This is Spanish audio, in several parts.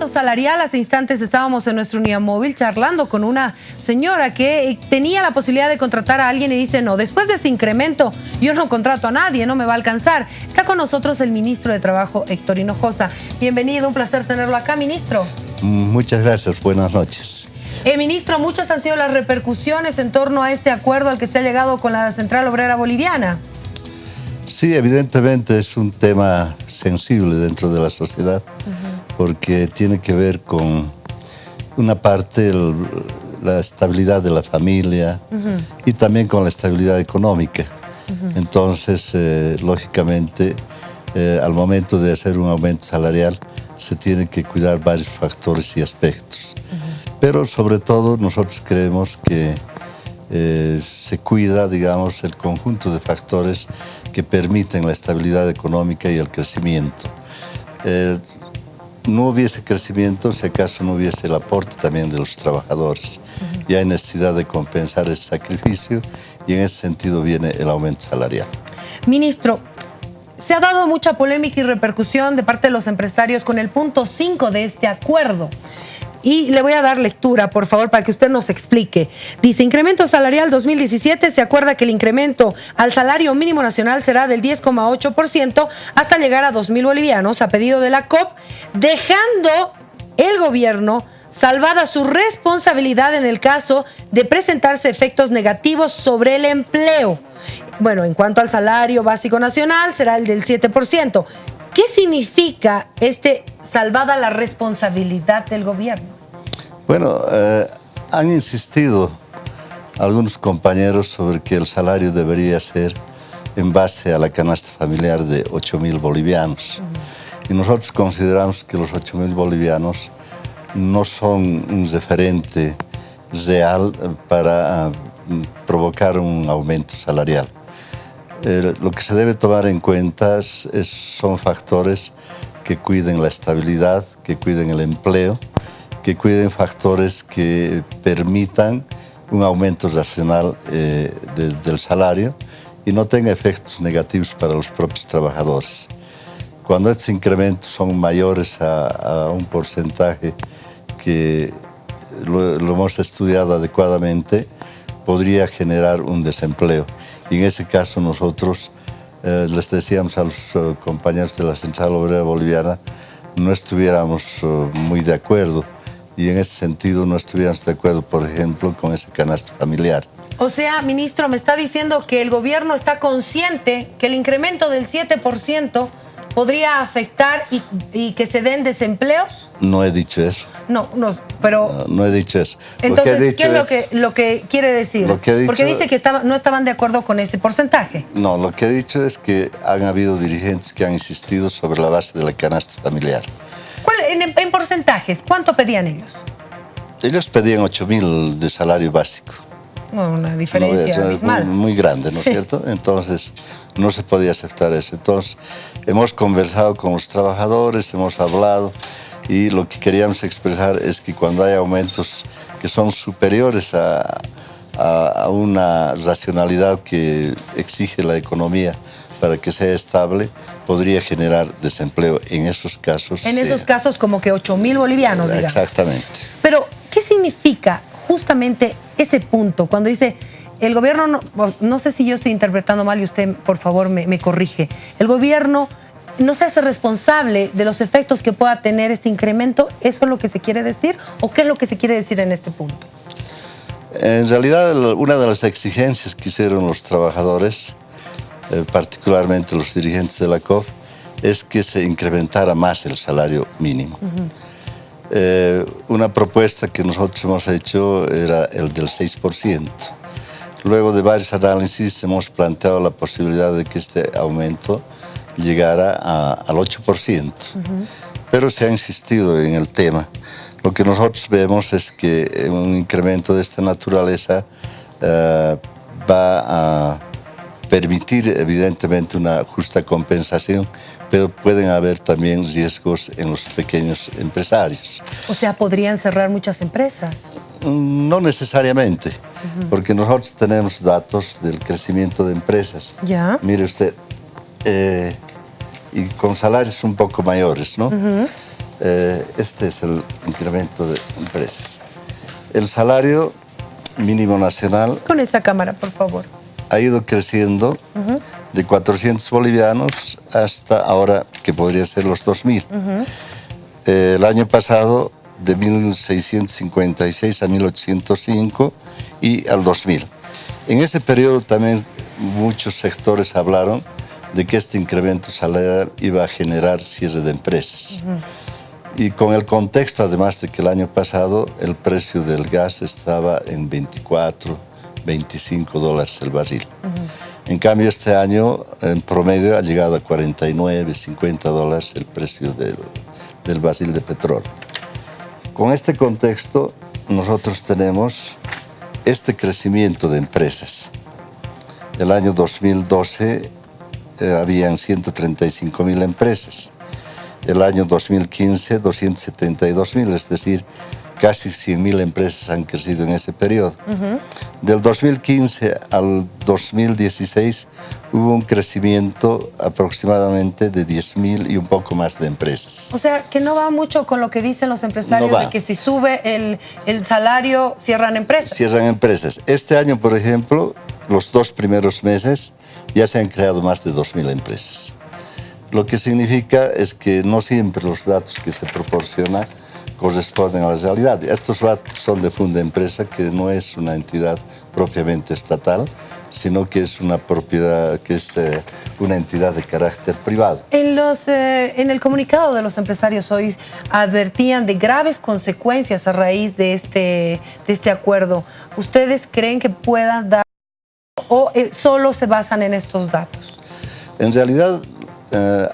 salarial. Hace instantes estábamos en nuestro Uniamóvil charlando con una señora que tenía la posibilidad de contratar a alguien y dice, no, después de este incremento yo no contrato a nadie, no me va a alcanzar. Está con nosotros el ministro de Trabajo, Héctor Hinojosa. Bienvenido, un placer tenerlo acá, ministro. Muchas gracias, buenas noches. Ministro, muchas han sido las repercusiones en torno a este acuerdo al que se ha llegado con la Central Obrera Boliviana. Sí, evidentemente es un tema sensible dentro de la sociedad, porque tiene que ver con una parte, la estabilidad de la familia y también con la estabilidad económica. Entonces, lógicamente, al momento de hacer un aumento salarial, se tienen que cuidar varios factores y aspectos. Pero sobre todo nosotros creemos que se cuida, digamos, el conjunto de factores que permiten la estabilidad económica y el crecimiento. No hubiese crecimiento si acaso no hubiese el aporte también de los trabajadores. Y hay necesidad de compensar ese sacrificio y en ese sentido viene el aumento salarial. Ministro, se ha dado mucha polémica y repercusión de parte de los empresarios con el punto 5 de este acuerdo. Y le voy a dar lectura, por favor, para que usted nos explique. Dice, incremento salarial 2017, se acuerda que el incremento al salario mínimo nacional será del 10,8% hasta llegar a 2.000 bolivianos a pedido de la COP, dejando el gobierno salvada su responsabilidad en el caso de presentarse efectos negativos sobre el empleo. Bueno, en cuanto al salario básico nacional, será el del 7%. ¿Qué significa salvada la responsabilidad del gobierno? Bueno, han insistido algunos compañeros sobre que el salario debería ser en base a la canasta familiar de 8.000 bolivianos. Y nosotros consideramos que los 8.000 bolivianos no son un referente real para provocar un aumento salarial. Lo que se debe tomar en cuenta son factores que cuiden la estabilidad, que cuiden el empleo, que cuiden factores que permitan un aumento racional del salario y no tenga efectos negativos para los propios trabajadores. Cuando estos incrementos son mayores a un porcentaje que lo hemos estudiado adecuadamente, podría generar un desempleo. Y en ese caso nosotros les decíamos a los compañeros de la Central Obrera Boliviana no estuviéramos muy de acuerdo y en ese sentido no estuviéramos de acuerdo, por ejemplo, con ese canasta familiar. O sea, ministro, me está diciendo que el gobierno está consciente que el incremento del 7% podría afectar y que se den desempleos. No he dicho eso. Pero... No he dicho eso. Entonces, ¿qué es lo que quiere decir? Porque dice que no estaban de acuerdo con ese porcentaje. No, lo que he dicho es que han habido dirigentes que han insistido sobre la base de la canasta familiar. En porcentajes, ¿cuánto pedían ellos? Ellos pedían 8.000 de salario básico. Una diferencia abismal. Muy grande, ¿no es cierto? Entonces, no se podía aceptar eso. Entonces, hemos conversado con los trabajadores, hemos hablado y lo que queríamos expresar es que cuando hay aumentos que son superiores a una racionalidad que exige la economía para que sea estable, podría generar desempleo en esos casos. En esos casos como que 8.000 bolivianos, digamos. Exactamente. Pero, ¿qué significa justamente ese punto? Cuando dice, el gobierno, no sé si yo estoy interpretando mal y usted, por favor, me corrige. El gobierno no se hace responsable de los efectos que pueda tener este incremento. ¿Eso es lo que se quiere decir? ¿O qué es lo que se quiere decir en este punto? En realidad, una de las exigencias que hicieron los trabajadores, particularmente los dirigentes de la COP, es que se incrementara más el salario mínimo. Una propuesta que nosotros hemos hecho era el del 6%. Luego de varios análisis hemos planteado la posibilidad de que este aumento llegara al 8%. Pero se ha insistido en el tema. Lo que nosotros vemos es que un incremento de esta naturaleza va a permitir evidentemente una justa compensación, pero pueden haber también riesgos en los pequeños empresarios. O sea, ¿podrían cerrar muchas empresas? No necesariamente, porque nosotros tenemos datos del crecimiento de empresas. ¿Ya? Mire usted, y con salarios un poco mayores, ¿no? Este es el incremento de empresas. El salario mínimo nacional... Con esa cámara, por favor. Ha ido creciendo de 400 bolivianos hasta ahora, que podría ser los 2.000. El año pasado, de 1.656 a 1.805 y al 2.000. En ese periodo también muchos sectores hablaron de que este incremento salarial iba a generar cierre de empresas. Y con el contexto, además de que el año pasado el precio del gas estaba en 24, 25 dólares el barril. En cambio, este año, en promedio, ha llegado a 49, 50 dólares el precio del barril de petróleo. Con este contexto, nosotros tenemos este crecimiento de empresas. El año 2012 habían 135.000 empresas. El año 2015, 272.000, es decir, casi 100.000 empresas han crecido en ese periodo. Del 2015 al 2016 hubo un crecimiento aproximadamente de 10.000 y un poco más de empresas. O sea, que no va mucho con lo que dicen los empresarios de que si sube el salario, cierran empresas. Cierran empresas. Este año, por ejemplo, los 2 primeros meses ya se han creado más de 2.000 empresas. Lo que significa es que no siempre los datos que se proporcionan corresponden a la realidad. Estos datos son de Fundempresa, que no es una entidad propiamente estatal, sino que es una propiedad, que es una entidad de carácter privado. En el comunicado de los empresarios hoy advertían de graves consecuencias a raíz de este acuerdo. ¿Ustedes creen que puedan dar o solo se basan en estos datos? En realidad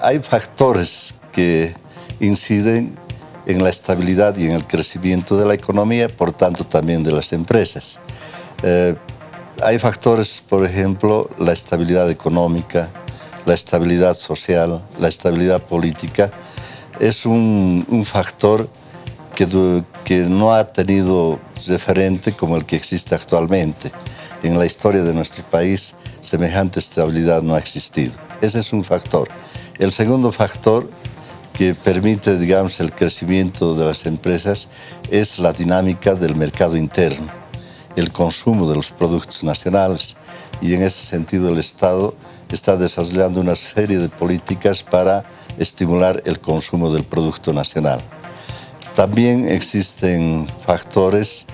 hay factores que inciden en la estabilidad y en el crecimiento de la economía, por tanto también de las empresas. Hay factores, por ejemplo, la estabilidad económica, la estabilidad social, la estabilidad política. Es un factor que no ha tenido referente como el que existe actualmente. En la historia de nuestro país, semejante estabilidad no ha existido. Ese es un factor. El segundo factor que permite, digamos, el crecimiento de las empresas es la dinámica del mercado interno, el consumo de los productos nacionales, y en ese sentido el Estado está desarrollando una serie de políticas para estimular el consumo del producto nacional. También existen factores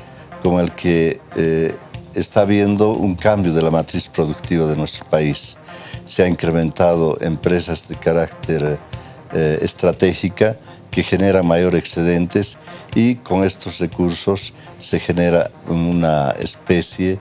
como el que está habiendo un cambio de la matriz productiva de nuestro país. Se han incrementado empresas de carácter estratégica que generan mayor excedentes, y con estos recursos se genera una especie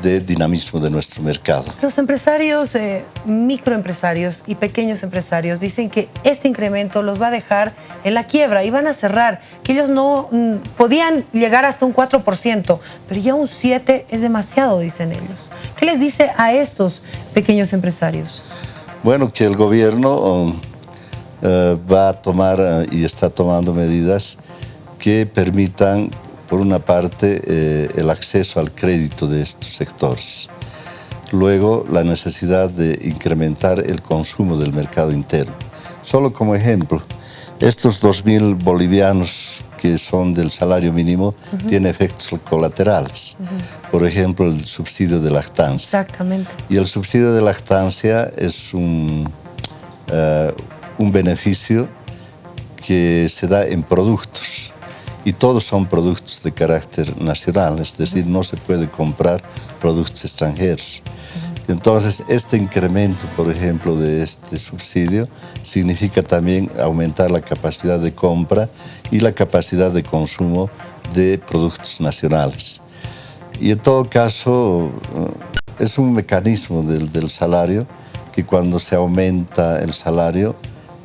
de dinamismo de nuestro mercado. Los empresarios, microempresarios y pequeños empresarios dicen que este incremento los va a dejar en la quiebra y van a cerrar, que ellos no podían llegar hasta un 4%, pero ya un 7% es demasiado, dicen ellos. ¿Qué les dice a estos pequeños empresarios? Bueno, que el gobierno va a tomar y está tomando medidas que permitan, por una parte, el acceso al crédito de estos sectores. Luego, la necesidad de incrementar el consumo del mercado interno. Solo como ejemplo, estos 2.000 bolivianos que son del salario mínimo tienen efectos colaterales. Por ejemplo, el subsidio de lactancia. Exactamente. Y el subsidio de lactancia es un beneficio que se da en productos, y todos son productos de carácter nacional, es decir, no se puede comprar productos extranjeros. Entonces, este incremento, por ejemplo, de este subsidio significa también aumentar la capacidad de compra y la capacidad de consumo de productos nacionales. Y en todo caso, es un mecanismo del salario, que cuando se aumenta el salario,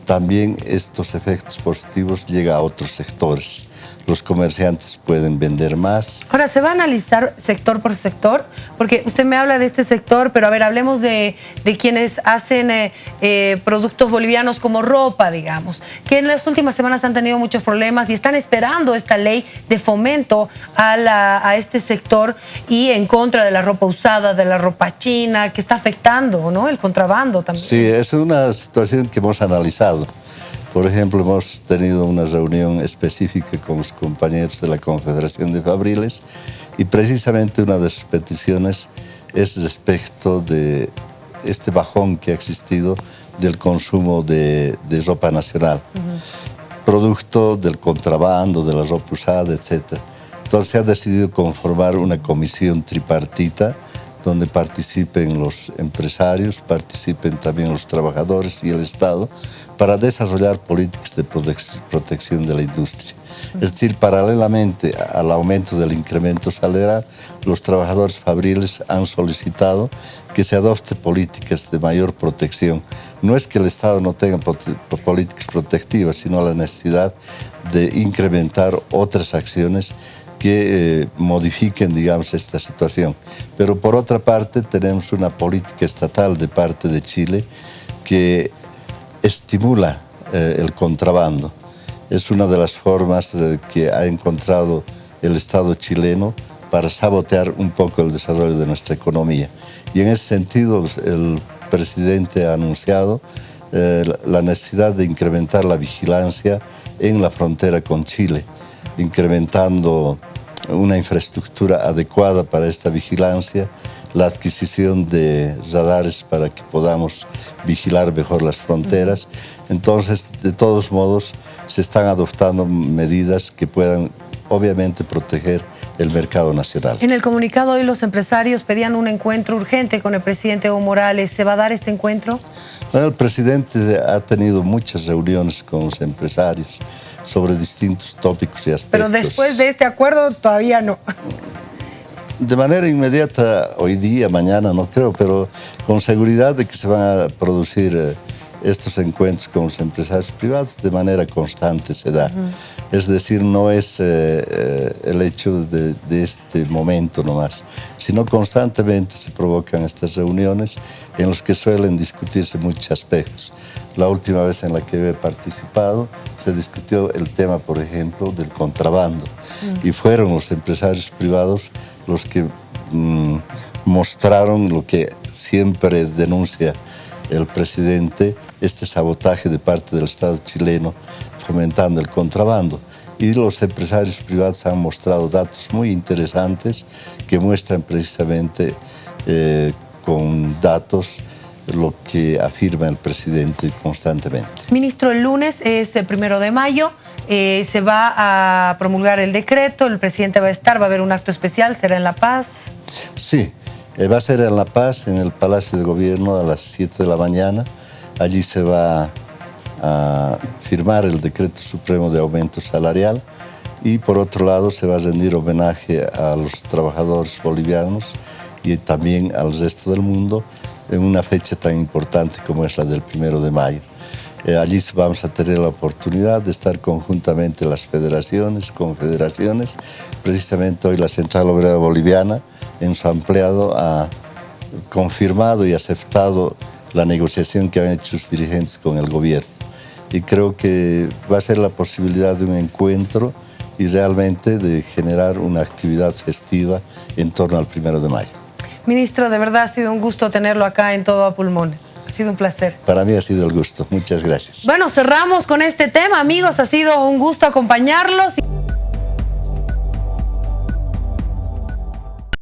también estos efectos positivos llegan a otros sectores. Los comerciantes pueden vender más. Ahora, ¿se va a analizar sector por sector? Porque usted me habla de este sector, pero a ver, hablemos de quienes hacen productos bolivianos como ropa, digamos, que en las últimas semanas han tenido muchos problemas y están esperando esta ley de fomento a este sector y en contra de la ropa usada, de la ropa china, que está afectando, ¿no?, el contrabando también. Sí, es una situación que hemos analizado. Por ejemplo, hemos tenido una reunión específica con los compañeros de la Confederación de Fabriles y precisamente una de sus peticiones es respecto de este bajón que ha existido del consumo de ropa nacional, producto del contrabando, de la ropa usada, etc. Entonces se ha decidido conformar una comisión tripartita donde participen los empresarios, participen también los trabajadores y el Estado, para desarrollar políticas de protección de la industria. Es decir, paralelamente al aumento del incremento salarial, los trabajadores fabriles han solicitado que se adopte políticas de mayor protección. No es que el Estado no tenga políticas protectivas, sino la necesidad de incrementar otras acciones que modifiquen, digamos, esta situación. Pero por otra parte tenemos una política estatal de parte de Chile que estimula el contrabando. Es una de las formas que ha encontrado el Estado chileno para sabotear un poco el desarrollo de nuestra economía. Y en ese sentido el presidente ha anunciado la necesidad de incrementar la vigilancia en la frontera con Chile, incrementando una infraestructura adecuada para esta vigilancia, la adquisición de radares para que podamos vigilar mejor las fronteras. Entonces, de todos modos, se están adoptando medidas que puedan, obviamente, proteger el mercado nacional. En el comunicado hoy los empresarios pedían un encuentro urgente con el presidente Evo Morales. ¿Se va a dar este encuentro? Bueno, el presidente ha tenido muchas reuniones con los empresarios sobre distintos tópicos y aspectos. Pero después de este acuerdo todavía no. De manera inmediata, hoy día, mañana, no creo, pero con seguridad de que se van a producir estos encuentros con los empresarios privados de manera constante se da. Es decir, no es el hecho de este momento nomás, sino constantemente se provocan estas reuniones en las que suelen discutirse muchos aspectos. La última vez en la que he participado se discutió el tema, por ejemplo, del contrabando. Y fueron los empresarios privados los que mostraron lo que siempre denuncia el presidente, este sabotaje de parte del Estado chileno fomentando el contrabando. Y los empresarios privados han mostrado datos muy interesantes que muestran precisamente con datos lo que afirma el presidente constantemente. Ministro, el lunes es el 1 de mayo, se va a promulgar el decreto, el presidente va a estar, va a haber un acto especial, ¿será en La Paz? Sí, va a ser en La Paz, en el Palacio de Gobierno a las 7 de la mañana. Allí se va a firmar el decreto supremo de aumento salarial y por otro lado se va a rendir homenaje a los trabajadores bolivianos y también al resto del mundo en una fecha tan importante como es la del 1 de mayo. Allí vamos a tener la oportunidad de estar conjuntamente las federaciones, confederaciones. Precisamente hoy la Central Obrera Boliviana, en su ampliado, ha confirmado y aceptado la negociación que han hecho sus dirigentes con el gobierno. Y creo que va a ser la posibilidad de un encuentro y realmente de generar una actividad festiva en torno al 1 de mayo. Ministro, de verdad ha sido un gusto tenerlo acá en Todo a Pulmón. Ha sido un placer. Para mí ha sido el gusto. Muchas gracias. Bueno, cerramos con este tema, amigos. Ha sido un gusto acompañarlos.